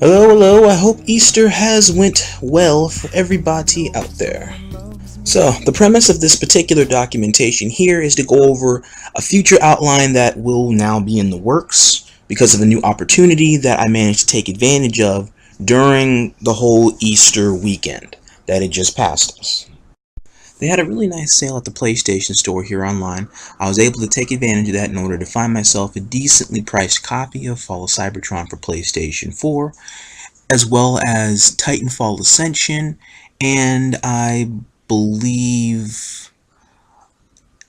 Hello, hello, I hope Easter has went well for everybody out there. So, the premise of this particular documentation here is to go over a future outline that will now be in the works because of a new opportunity that I managed to take advantage of during the whole Easter weekend that had just passed us. They had a really nice sale at the PlayStation Store here online. I was able to take advantage of that in order to find myself a decently priced copy of Fall of Cybertron for PlayStation 4, as well as Titanfall Ascension, and I believe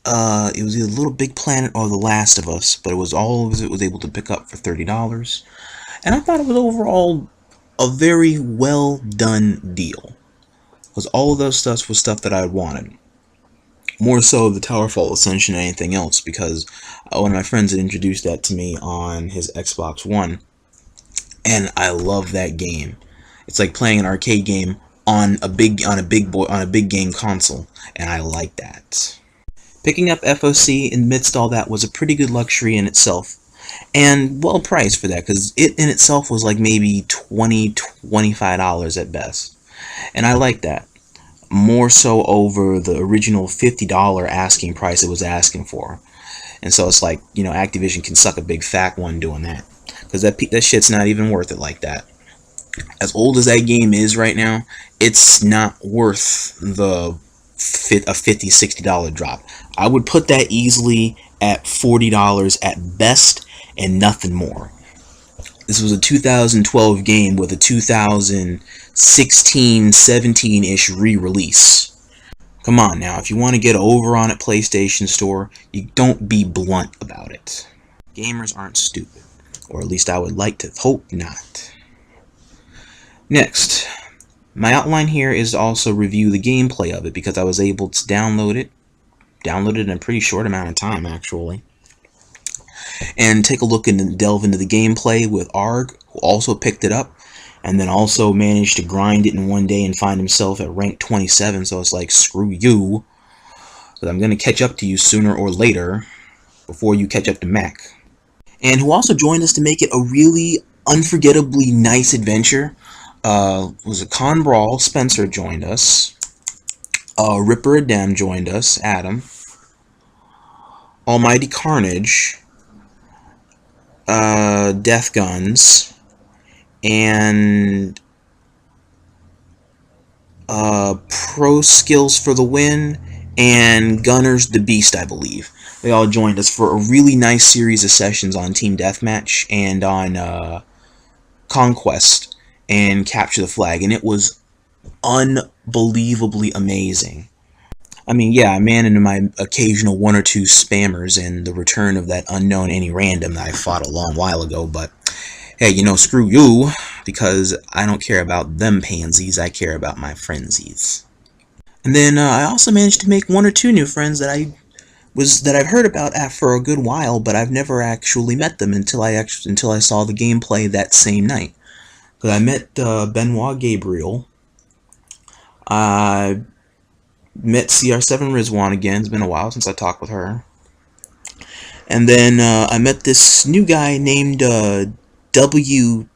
it was either Little Big Planet or The Last of Us, but it was all of it was able to pick up for $30. And I thought it was overall a very well done deal, because all of those stuff was stuff that I wanted. More so the Towerfall Ascension than anything else, because one of my friends had introduced that to me on his Xbox One, and I love that game. It's like playing an arcade game on a big game console, and I like that. Picking up FOC amidst all that was a pretty good luxury in itself, and well priced for that, because it in itself was like maybe $20–25 at best, and I like that. More so over the original $50 asking price it was asking for. And so it's like, Activision can suck a big fat one doing that, because that shit's not even worth it like that. As old as that game is right now, it's not worth a $50–60 drop. I would put that easily at $40 at best and nothing more. This was a 2012 game with a 2016–17-ish re-release. Come on now, if you want to get over on it, PlayStation Store, you don't be blunt about it. Gamers aren't stupid, or at least I would like to hope not. Next, my outline here is to also review the gameplay of it, because I was able to download it in a pretty short amount of time actually, and take a look and delve into the gameplay with Arg, who also picked it up, and then also managed to grind it in one day and find himself at rank 27, so it's like, screw you, but I'm going to catch up to you sooner or later, before you catch up to Mac. And who also joined us to make it a really unforgettably nice adventure was a Con Brawl. Spencer joined us, Ripper Adem joined us, Adam, Almighty Carnage, Death Guns, and Pro Skills for the Win, and Gunners the Beast, I believe. They all joined us for a really nice series of sessions on Team Deathmatch and on Conquest and Capture the Flag, and it was unbelievably amazing. I mean, yeah, I ran into my occasional one or two spammers and the return of that unknown any random that I fought a long while ago, but hey, screw you, because I don't care about them pansies, I care about my frenzies. And then I also managed to make one or two new friends that I've heard about for a good while, but I've never actually met them until I saw the gameplay that same night. Because I met Benoit Gabriel. I met CR7 Rizwan again. It's been a while since I talked with her. And then I met this new guy named W2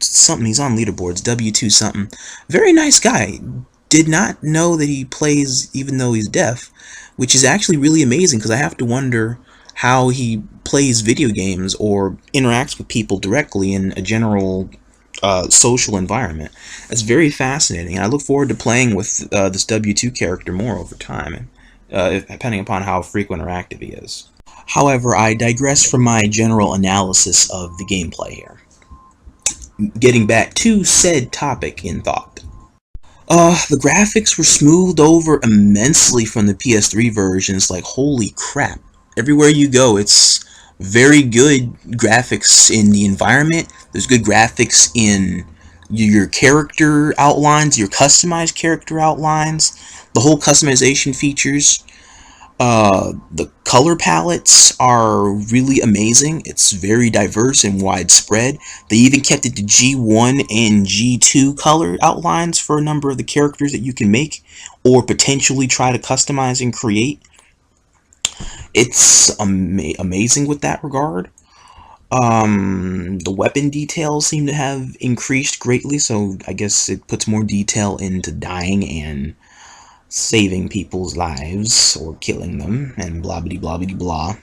something. He's on leaderboards. W2 something. Very nice guy. Did not know that he plays even though he's deaf, which is actually really amazing, because I have to wonder how he plays video games or interacts with people directly in a general social environment. That's very fascinating, and I look forward to playing with this W2 character more over time, depending upon how frequent or active he is. However, I digress from my general analysis of the gameplay here. Getting back to said topic in thought. The graphics were smoothed over immensely from the PS3 versions, like holy crap. Everywhere you go, it's very good graphics in the environment. There's good graphics in your character outlines, your customized character outlines, the whole customization features. The color palettes are really amazing. It's very diverse and widespread. They even kept it to G1 and G2 color outlines for a number of the characters that you can make or potentially try to customize and create. It's amazing with that regard. The weapon details seem to have increased greatly, so I guess it puts more detail into dying and saving people's lives or killing them and blah blah blah blah blah.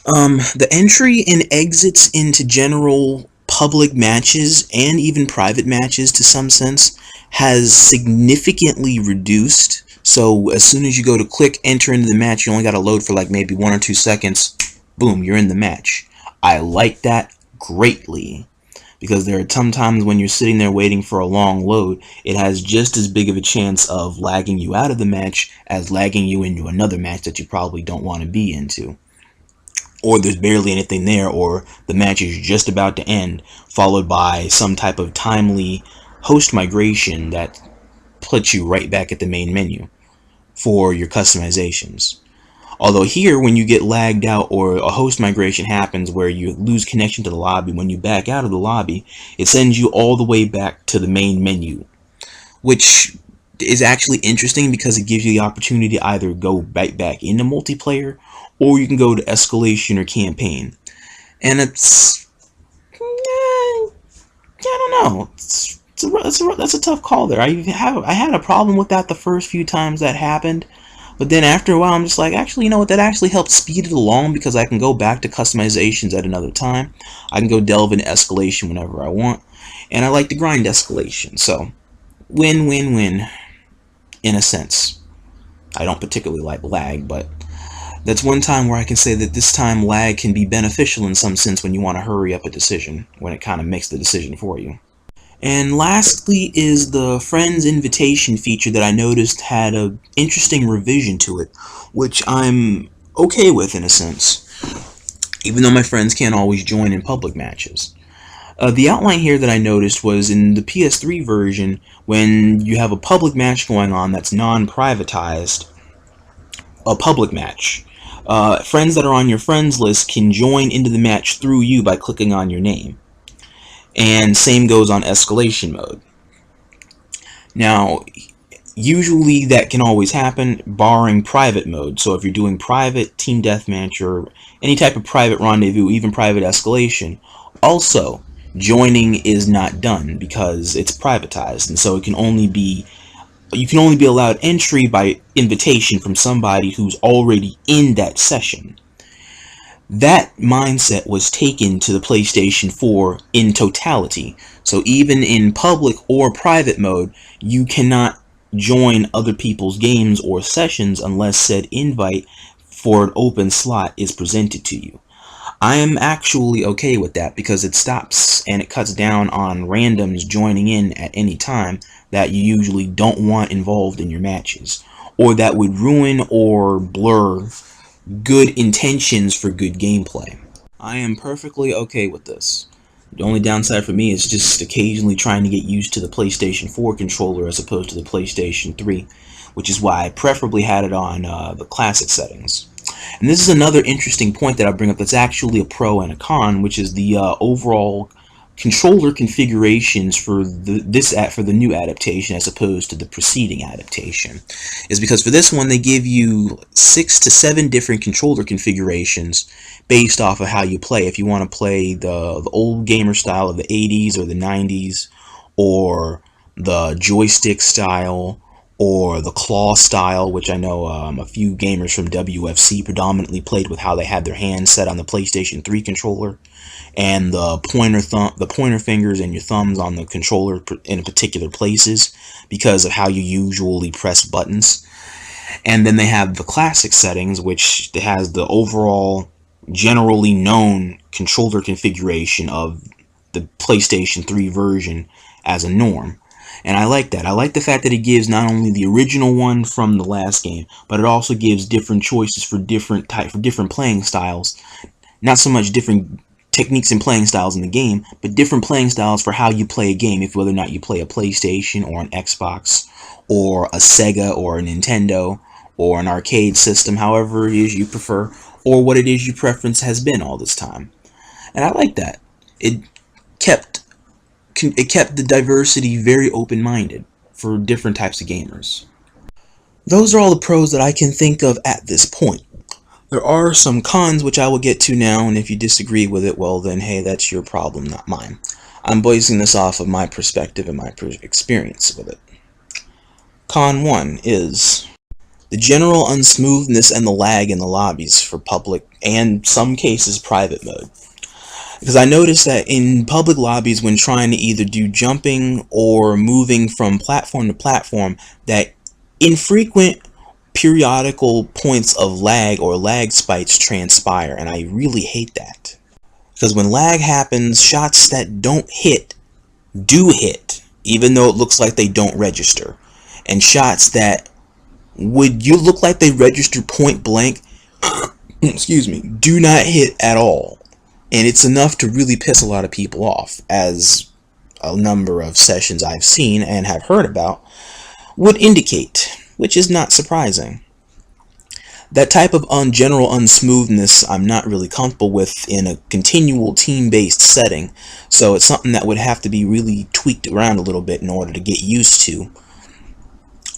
The entry and exits into general public matches and even private matches to some sense has significantly reduced. So as soon as you go to click enter into the match, you only got to load for like maybe 1 or 2 seconds. Boom, you're in the match. I like that greatly because there are some times when you're sitting there waiting for a long load, it has just as big of a chance of lagging you out of the match as lagging you into another match that you probably don't want to be into. Or there's barely anything there, or the match is just about to end, followed by some type of timely host migration that puts you right back at the main menu for your customizations. Although here, when you get lagged out or a host migration happens where you lose connection to the lobby, when you back out of the lobby, it sends you all the way back to the main menu, which is actually interesting because it gives you the opportunity to either go right back into multiplayer or you can go to escalation or campaign. And it's, I don't know. That's a tough call there. I had a problem with that the first few times that happened, but then after a while, I'm just like, actually, you know what? That actually helps speed it along because I can go back to customizations at another time. I can go delve into escalation whenever I want, and I like to grind escalation. So, win, win, win, in a sense. I don't particularly like lag, but that's one time where I can say that this time lag can be beneficial in some sense when you want to hurry up a decision, when it kind of makes the decision for you. And lastly is the Friends Invitation feature that I noticed had an interesting revision to it, which I'm okay with in a sense, even though my friends can't always join in public matches. The outline here that I noticed was in the PS3 version, when you have a public match going on that's non-privatized, a public match. Friends that are on your friends list can join into the match through you by clicking on your name. And same goes on escalation mode. Now, usually that can always happen barring private mode. So if you're doing private team deathmatch or any type of private rendezvous, even private escalation, also joining is not done because it's privatized, and so you can only be allowed entry by invitation from somebody who's already in that session. That mindset was taken to the PlayStation 4 in totality. So even in public or private mode, you cannot join other people's games or sessions unless said invite for an open slot is presented to you. I am actually okay with that because it stops and it cuts down on randoms joining in at any time that you usually don't want involved in your matches, or that would ruin or blur good intentions for good gameplay. I am perfectly okay with this. The only downside for me is just occasionally trying to get used to the PlayStation 4 controller as opposed to the PlayStation 3, which is why I preferably had it on the classic settings. And this is another interesting point that I bring up that's actually a pro and a con, which is the overall controller configurations for the new adaptation as opposed to the preceding adaptation. Is because for this one they give you 6 to 7 different controller configurations based off of how you play. If you want to play the old gamer style of the 80s or the 90s, or the joystick style, or the claw style, which I know a few gamers from WFC predominantly played with how they had their hands set on the PlayStation 3 controller, and the pointer fingers and your thumbs on the controller in particular places because of how you usually press buttons. And then they have the classic settings, which has the overall generally known controller configuration of the PlayStation 3 version as a norm. And I like that. I like the fact that it gives not only the original one from the last game, but it also gives different choices for different playing styles. Not so much different techniques and playing styles in the game, but different playing styles for how you play a game, if whether or not you play a PlayStation or an Xbox or a Sega or a Nintendo or an arcade system, however it is you prefer, or what it is your preference has been all this time. And I like that. It kept the diversity very open-minded for different types of gamers. Those are all the pros that I can think of at this point. There are some cons which I will get to now, and if you disagree with it, well then hey, that's your problem, not mine. I'm basing this off of my perspective and my experience with it. Con 1 is the general unsmoothness and the lag in the lobbies for public and some cases private mode. Because I noticed that in public lobbies, when trying to either do jumping or moving from platform to platform, that infrequent periodical points of lag or lag spikes transpire, and I really hate that. Because when lag happens, shots that don't hit do hit, even though it looks like they don't register. And shots that would you look like they register point blank, excuse me, do not hit at all. And it's enough to really piss a lot of people off, as a number of sessions I've seen and have heard about would indicate, which is not surprising. That type of general unsmoothness I'm not really comfortable with in a continual team-based setting, so it's something that would have to be really tweaked around a little bit in order to get used to.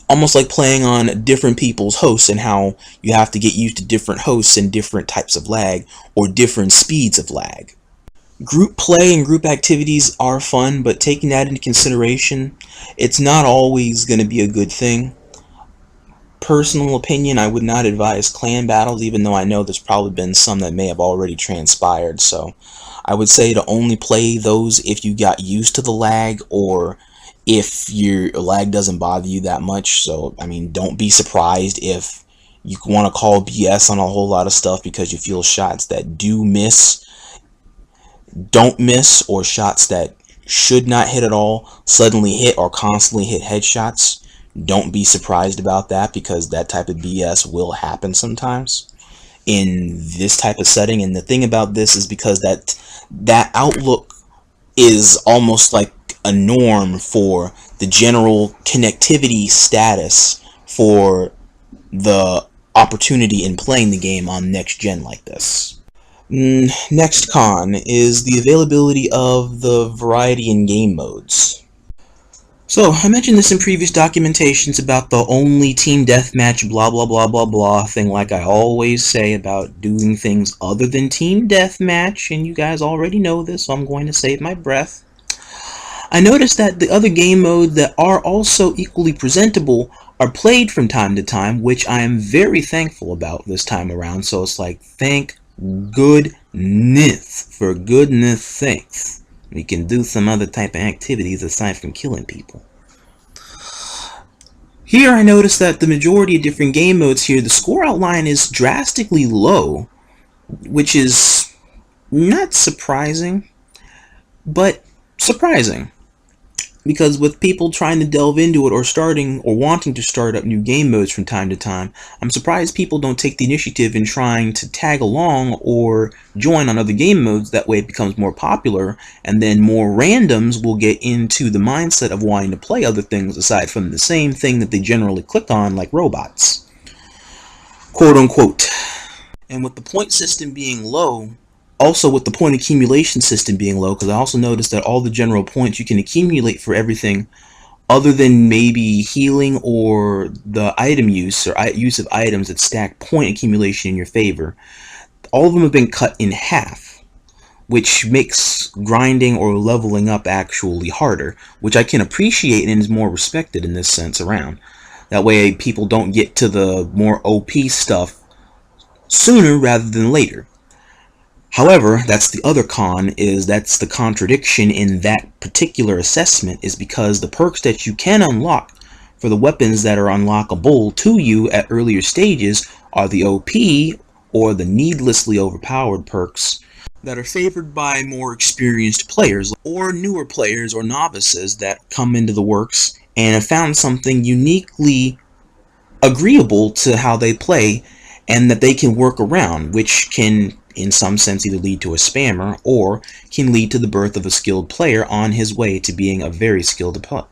Almost like playing on different people's hosts and how you have to get used to different hosts and different types of lag or different speeds of lag. Group play and group activities are fun, but taking that into consideration, it's not always going to be a good thing. Personal opinion, I would not advise clan battles, even though I know there's probably been some that may have already transpired, so I would say to only play those if you got used to the lag or if your lag doesn't bother you that much. So, I mean, don't be surprised if you want to call BS on a whole lot of stuff because you feel shots that do miss, don't miss, or shots that should not hit at all suddenly hit or constantly hit headshots. Don't be surprised about that, because that type of BS will happen sometimes in this type of setting. And the thing about this is because that outlook is almost like a norm for the general connectivity status for the opportunity in playing the game on next gen like this. Next con is the availability of the variety in game modes. So, I mentioned this in previous documentations about the only team deathmatch blah blah blah blah blah thing, like I always say about doing things other than team deathmatch, and you guys already know this, so I'm going to save my breath. I noticed that the other game modes that are also equally presentable are played from time to time, which I am very thankful about this time around, so it's like, thank goodness, for goodness sakes. We can do some other type of activities aside from killing people. Here I noticed that the majority of different game modes here, the score outline is drastically low, which is not surprising, but surprising. Because with people trying to delve into it or starting or wanting to start up new game modes from time to time, I'm surprised people don't take the initiative in trying to tag along or join on other game modes. That way it becomes more popular, and then more randoms will get into the mindset of wanting to play other things aside from the same thing that they generally click on, like robots. Quote unquote. And with the point system being low, also with the point accumulation system being low, because I also noticed that all the general points you can accumulate for everything other than maybe healing or the item use or use of items that stack point accumulation in your favor, all of them have been cut in half, which makes grinding or leveling up actually harder, which I can appreciate and is more respected in this sense around. That way people don't get to the more OP stuff sooner rather than later. However, that's the other con, is that's the contradiction in that particular assessment, is because the perks that you can unlock for the weapons that are unlockable to you at earlier stages are the OP or the needlessly overpowered perks that are favored by more experienced players or newer players or novices that come into the works and have found something uniquely agreeable to how they play and that they can work around, which can in some sense either lead to a spammer or can lead to the birth of a skilled player on his way to being a very skilled opponent.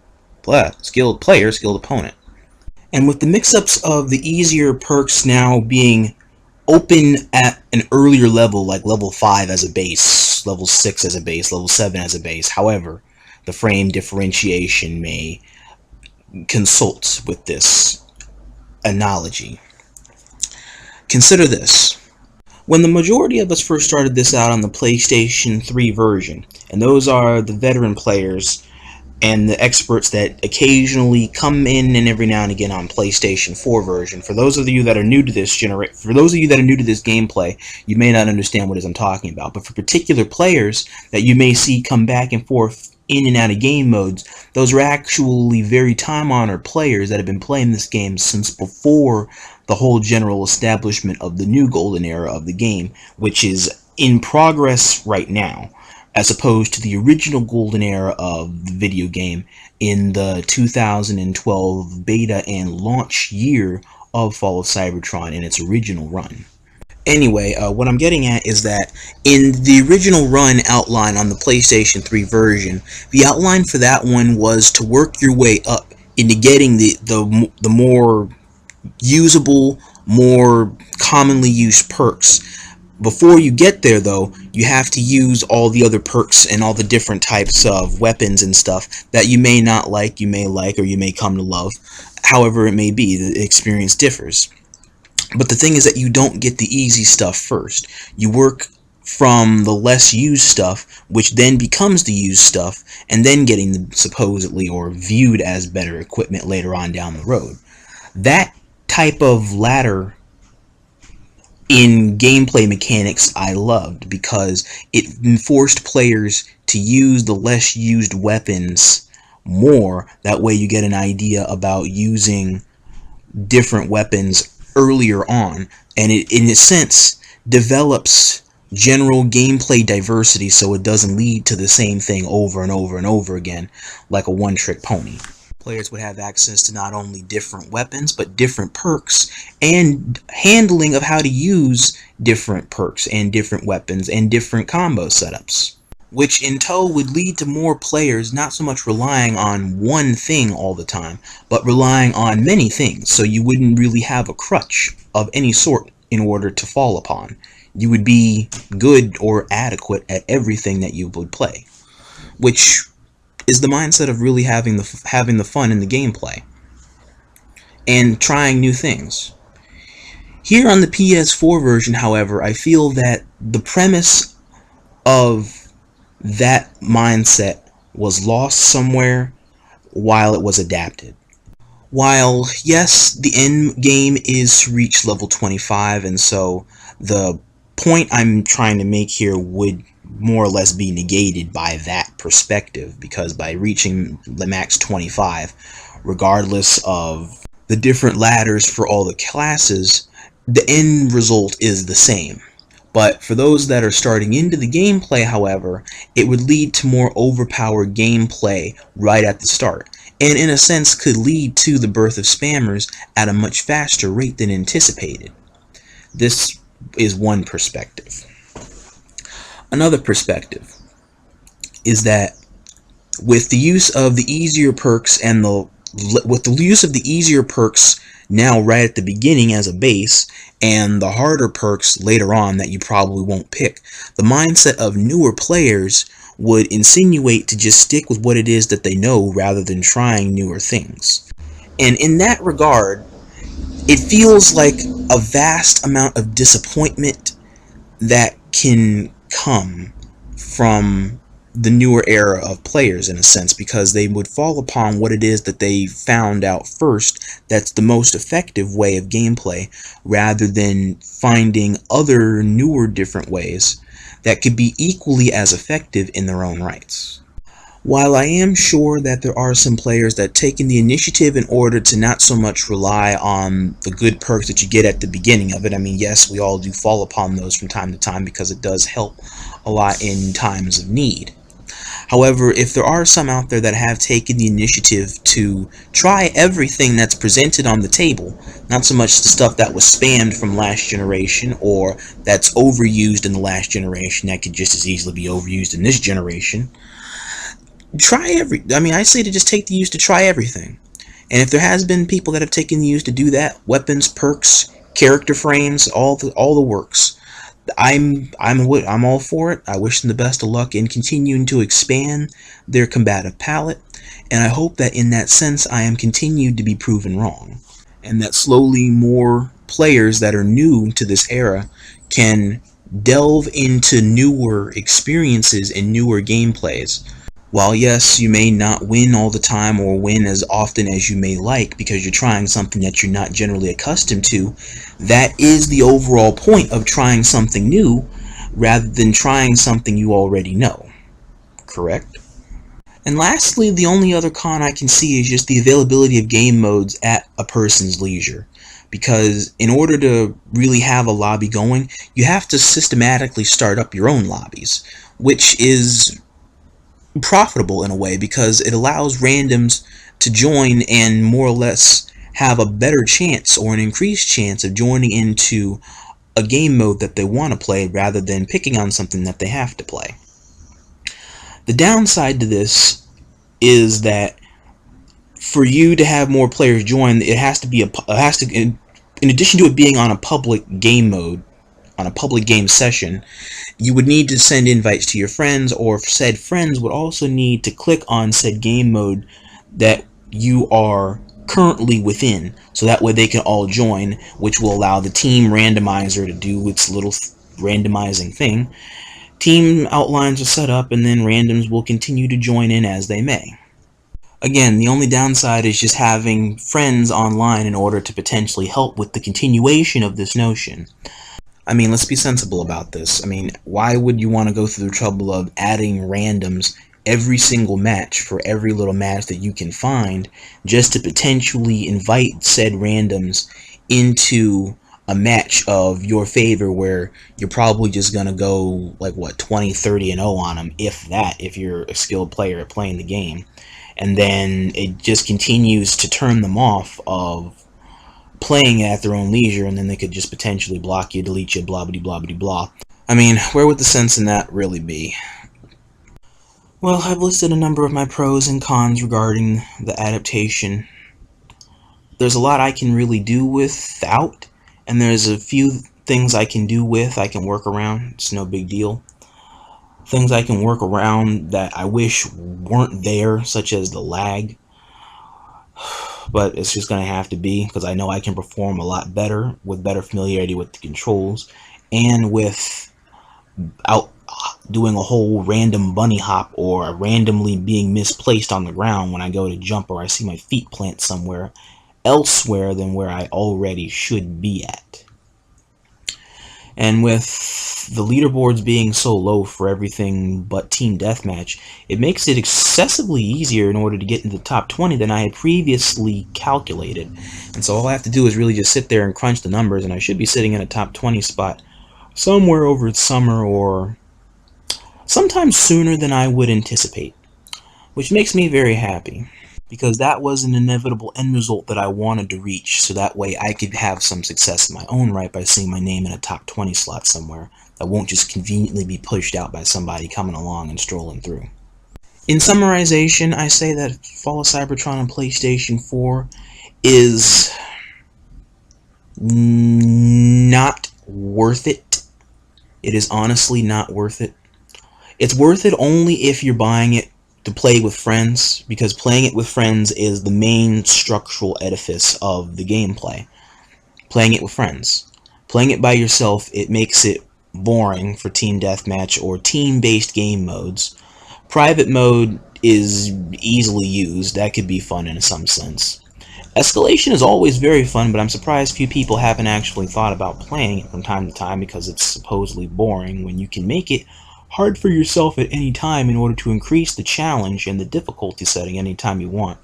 And with the mix-ups of the easier perks now being open at an earlier level, like level 5 as a base, level 6 as a base, level 7 as a base, however the frame differentiation may consult with this analogy. Consider this. When the majority of us first started this out on the PlayStation 3 version, and those are the veteran players and the experts that occasionally come in and every now and again on PlayStation 4 version. For those of you that are new to this gameplay, you may not understand what it is I'm talking about. But for particular players that you may see come back and forth in and out of game modes, those are actually very time-honored players that have been playing this game since before the whole general establishment of the new golden era of the game, which is in progress right now, as opposed to the original golden era of the video game in the 2012 beta and launch year of Fall of Cybertron in its original run. Anyway, what I'm getting at is that in the original run outline on the PlayStation 3 version, the outline for that one was to work your way up into getting the more usable, more commonly used perks. Before you get there, though, you have to use all the other perks and all the different types of weapons and stuff that you may not like, you may like, or you may come to love. However it may be, the experience differs. But the thing is that you don't get the easy stuff first. You work from the less used stuff, which then becomes the used stuff, and then getting the supposedly or viewed as better equipment later on down the road. That type of ladder in gameplay mechanics I loved, because it forced players to use the less used weapons more. That way you get an idea about using different weapons earlier on, and it in a sense develops general gameplay diversity, so it doesn't lead to the same thing over and over and over again like a one-trick pony. Players would have access to not only different weapons, but different perks, and handling of how to use different perks and different weapons and different combo setups, which in tow would lead to more players not so much relying on one thing all the time, but relying on many things, so you wouldn't really have a crutch of any sort in order to fall upon. You would be good or adequate at everything that you would play, which is the mindset of really having the fun in the gameplay and trying new things. Here on the PS4 version, however, I feel that the premise of that mindset was lost somewhere while it was adapted. While, yes, the end game is to reach level 25, and so the point I'm trying to make here would more or less be negated by that perspective, because by reaching the max 25, regardless of the different ladders for all the classes, the end result is the same. But for those that are starting into the gameplay, however, it would lead to more overpowered gameplay right at the start, and in a sense could lead to the birth of spammers at a much faster rate than anticipated. This is one perspective. Another perspective is that with the use of the easier perks now right at the beginning as a base, and the harder perks later on that you probably won't pick, the mindset of newer players would insinuate to just stick with what it is that they know rather than trying newer things. And in that regard, it feels like a vast amount of disappointment that can come from the newer era of players, in a sense, because they would fall upon what it is that they found out first that's the most effective way of gameplay, rather than finding other newer different ways that could be equally as effective in their own rights. While I am sure that there are some players that take in the initiative in order to not so much rely on the good perks that you get at the beginning of it, I mean, yes, we all do fall upon those from time to time because it does help a lot in times of need. However, if there are some out there that have taken the initiative to try everything that's presented on the table, not so much the stuff that was spammed from last generation or that's overused in the last generation that could just as easily be overused in this generation, I say to just take the use to try everything. And if there has been people that have taken the use to do that, weapons, perks, character frames, all the works, I'm all for it. I wish them the best of luck in continuing to expand their combative palette, and I hope that in that sense I am continued to be proven wrong, and that slowly more players that are new to this era can delve into newer experiences and newer gameplays. While yes, you may not win all the time or win as often as you may like because you're trying something that you're not generally accustomed to, that is the overall point of trying something new rather than trying something you already know. Correct? And lastly, the only other con I can see is just the availability of game modes at a person's leisure. Because in order to really have a lobby going, you have to systematically start up your own lobbies, which is profitable in a way because it allows randoms to join and more or less have a better chance or an increased chance of joining into a game mode that they want to play rather than picking on something that they have to play. The downside to this is that for you to have more players join, it has to be in addition to it being on a public game mode, on a public game session, you would need to send invites to your friends, or said friends would also need to click on said game mode that you are currently within, so that way they can all join, which will allow the team randomizer to do its little randomizing thing. Team outlines are set up, and then randoms will continue to join in as they may. Again, the only downside is just having friends online in order to potentially help with the continuation of this notion. I mean, let's be sensible about this. I mean, why would you want to go through the trouble of adding randoms every single match for every little match that you can find just to potentially invite said randoms into a match of your favor where you're probably just going to go like what, 20, 30 and 0 on them, if that, if you're a skilled player at playing the game. And then it just continues to turn them off of playing at their own leisure, and then they could just potentially block you, delete you, blah blah blah blah blah. I mean, where would the sense in that really be? Well, I've listed a number of my pros and cons regarding the adaptation. There's a lot I can really do without, and there's a few things I can do with, I can work around. It's no big deal. Things I can work around that I wish weren't there, such as the lag, but it's just going to have to be because I know I can perform a lot better with better familiarity with the controls and without doing a whole random bunny hop or randomly being misplaced on the ground when I go to jump or I see my feet plant somewhere elsewhere than where I already should be at. And with the leaderboards being so low for everything but Team Deathmatch, it makes it excessively easier in order to get into the top 20 than I had previously calculated. And so all I have to do is really just sit there and crunch the numbers, and I should be sitting in a top 20 spot somewhere over summer or sometime sooner than I would anticipate, which makes me very happy, because that was an inevitable end result that I wanted to reach, so that way I could have some success in my own right by seeing my name in a top 20 slot somewhere that won't just conveniently be pushed out by somebody coming along and strolling through. In summarization, I say that Fall of Cybertron on PlayStation 4 is not worth it. It is honestly not worth it. It's worth it only if you're buying it to play with friends, because playing it with friends is the main structural edifice of the gameplay. Playing it with friends. Playing it by yourself, it makes it boring for team deathmatch or team-based game modes. Private mode is easily used. That could be fun in some sense. Escalation is always very fun, but I'm surprised few people haven't actually thought about playing it from time to time because it's supposedly boring when you can make it hard for yourself at any time in order to increase the challenge and the difficulty setting anytime you want.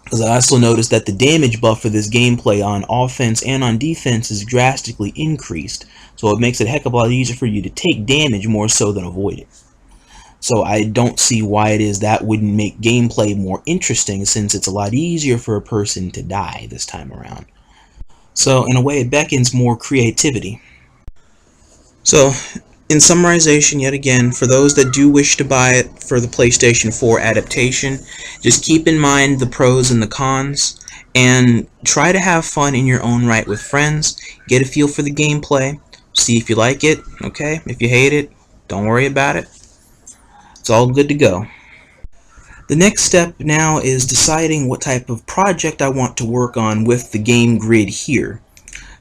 Because I also noticed that the damage buff for this gameplay on offense and on defense is drastically increased, so it makes it a heck of a lot easier for you to take damage more so than avoid it. So I don't see why it is that wouldn't make gameplay more interesting, since it's a lot easier for a person to die this time around. So in a way it beckons more creativity. So, in summarization, yet again, for those that do wish to buy it for the PlayStation 4 adaptation, just keep in mind the pros and the cons, and try to have fun in your own right with friends, get a feel for the gameplay, see if you like it, okay? If you hate it, don't worry about it. It's all good to go. The next step now is deciding what type of project I want to work on with the game grid here.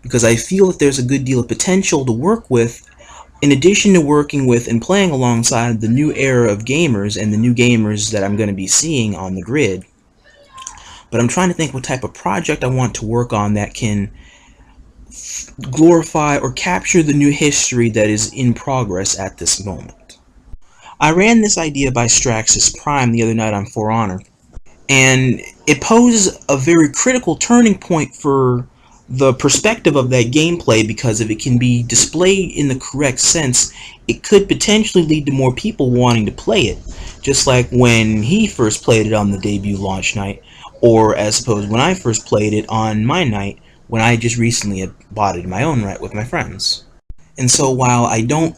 because I feel that there's a good deal of potential to work with, in addition to working with and playing alongside the new era of gamers and the new gamers that I'm going to be seeing on the grid. But I'm trying to think what type of project I want to work on that can glorify or capture the new history that is in progress at this moment. I ran this idea by Straxus Prime the other night on For Honor, and it poses a very critical turning point for the perspective of that gameplay, because if it can be displayed in the correct sense, it could potentially lead to more people wanting to play it, just like when he first played it on the debut launch night, or as opposed when I first played it on my night when I just recently had bought it in my own right with my friends. And so while I don't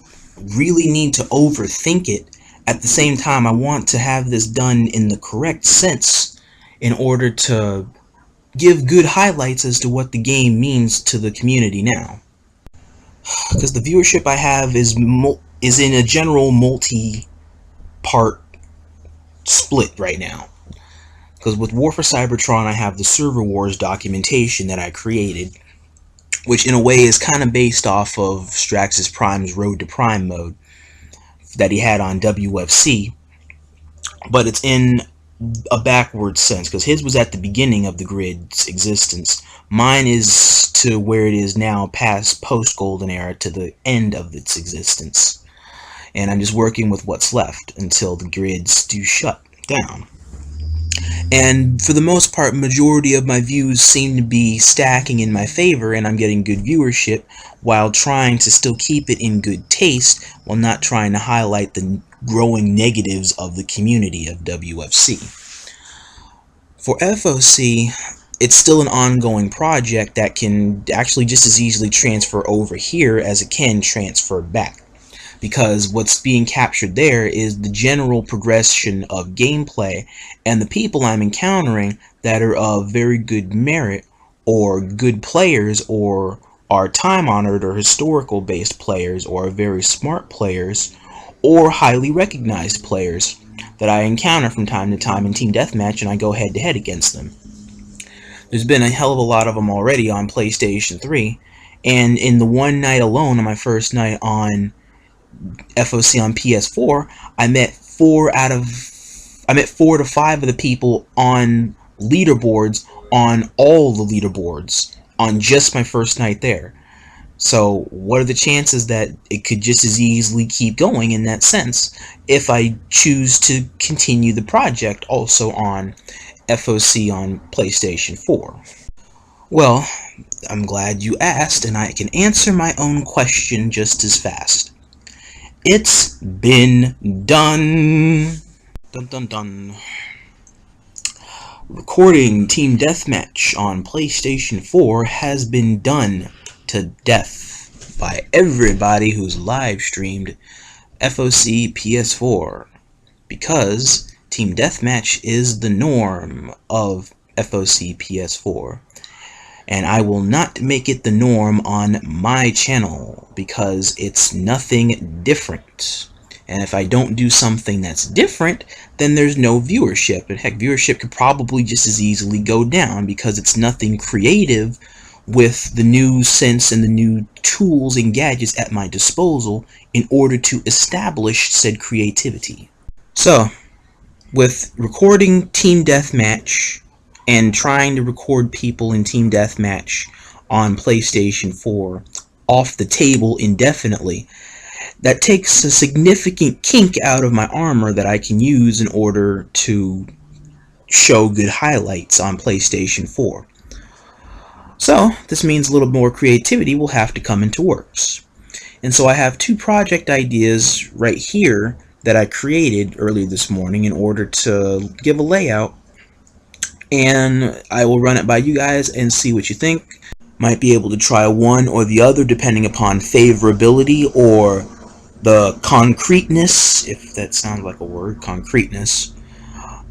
really need to overthink it, at the same time I want to have this done in the correct sense in order to give good highlights as to what the game means to the community now. Because the viewership I have is in a general multi-part split right now. Because with War for Cybertron I have the Server Wars documentation that I created, which in a way is kind of based off of Straxus Prime's Road to Prime mode that he had on WFC, but it's in a backward sense, because his was at the beginning of the grid's existence. Mine is to where it is now, past post-Golden Era, to the end of its existence. And I'm just working with what's left until the grids do shut down. And for the most part, majority of my views seem to be stacking in my favor, and I'm getting good viewership while trying to still keep it in good taste, while not trying to highlight the growing negatives of the community of WFC. For FOC, it's still an ongoing project that can actually just as easily transfer over here as it can transfer back, because what's being captured there is the general progression of gameplay and the people I'm encountering that are of very good merit, or good players, or are time-honored or historical-based players, or very smart players, or highly recognized players that I encounter from time to time in Team Deathmatch, and I go head-to-head against them. There's been a hell of a lot of them already on PlayStation 3, and in the one night alone, on my first night on FOC on PS4, I met 4 to 5 of the people on leaderboards, on all the leaderboards, on just my first night there. So what are the chances that it could just as easily keep going in that sense if I choose to continue the project also on FOC on PlayStation 4? Well, I'm glad you asked, and I can answer my own question just as fast. It's been done. Dun dun dun. Recording Team Deathmatch on PlayStation 4 has been done to death by everybody who's live streamed FOC PS4, because Team Deathmatch is the norm of FOC PS4. And I will not make it the norm on my channel, because it's nothing different. And if I don't do something that's different, then there's no viewership. And heck, viewership could probably just as easily go down, because it's nothing creative with the new sense and the new tools and gadgets at my disposal in order to establish said creativity. So, with recording Team Deathmatch and trying to record people in Team Deathmatch on PlayStation 4 off the table indefinitely, that takes a significant kink out of my armor that I can use in order to show good highlights on PlayStation 4. So, this means a little more creativity will have to come into works. And so I have 2 project ideas right here that I created early this morning in order to give a layout, and I will run it by you guys and see what you think. Might be able to try one or the other depending upon favorability or the concreteness, if that sounds like a word, concreteness,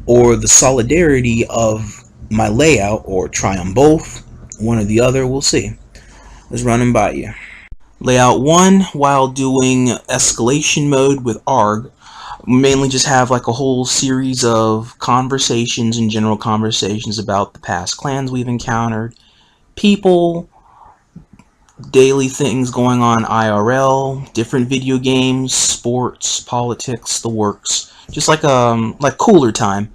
or the solidarity of my layout, or try them both. One or the other, we'll see. Let's run them by you. Layout 1, while doing escalation mode with ARG, mainly just have like a whole series of conversations and general conversations about the past clans we've encountered, people, daily things going on IRL, different video games, sports, politics, the works. Just like cooler time,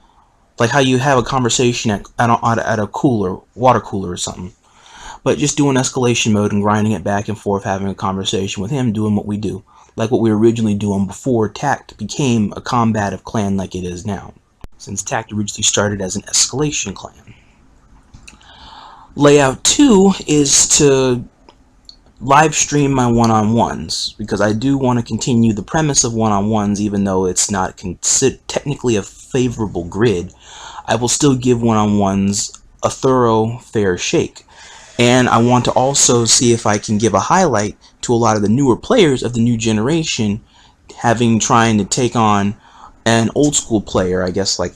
like how you have a conversation at a cooler, water cooler or something. But just doing escalation mode and grinding it back and forth, having a conversation with him, doing what we do. Like what we were originally doing before Tact became a combative clan like it is now, since Tact originally started as an escalation clan. Layout 2 is to live stream my one-on-ones, because I do want to continue the premise of one-on-ones, even though it's not technically a favorable grid. I will still give one-on-ones a thorough, fair shake. And I want to also see if I can give a highlight to a lot of the newer players of the new generation, trying to take on an old school player, I guess, like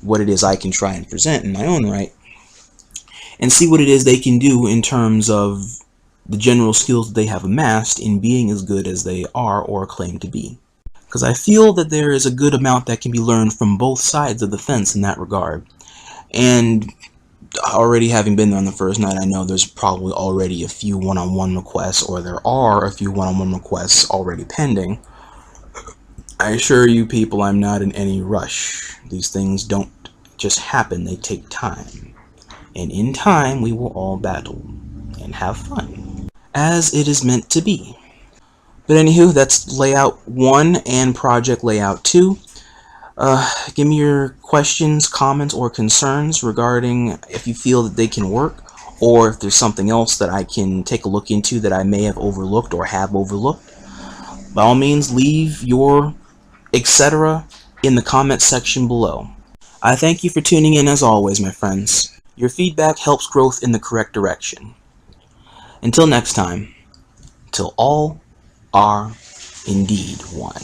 what it is I can try and present in my own right, and see what it is they can do in terms of the general skills that they have amassed in being as good as they are or claim to be. Because I feel that there is a good amount that can be learned from both sides of the fence in that regard. And already having been there on the first night, I know there's probably already a few one-on-one requests, or there are a few one-on-one requests already pending. I assure you people, I'm not in any rush. These things don't just happen, they take time. And in time, we will all battle and have fun, as it is meant to be. But anywho, that's layout 1 and project layout 2. Give me your questions, comments, or concerns regarding if you feel that they can work, or if there's something else that I can take a look into that I may have overlooked or have overlooked. By all means, leave your etc. in the comments section below. I thank you for tuning in as always, my friends. Your feedback helps growth in the correct direction. Until next time, till all are indeed one.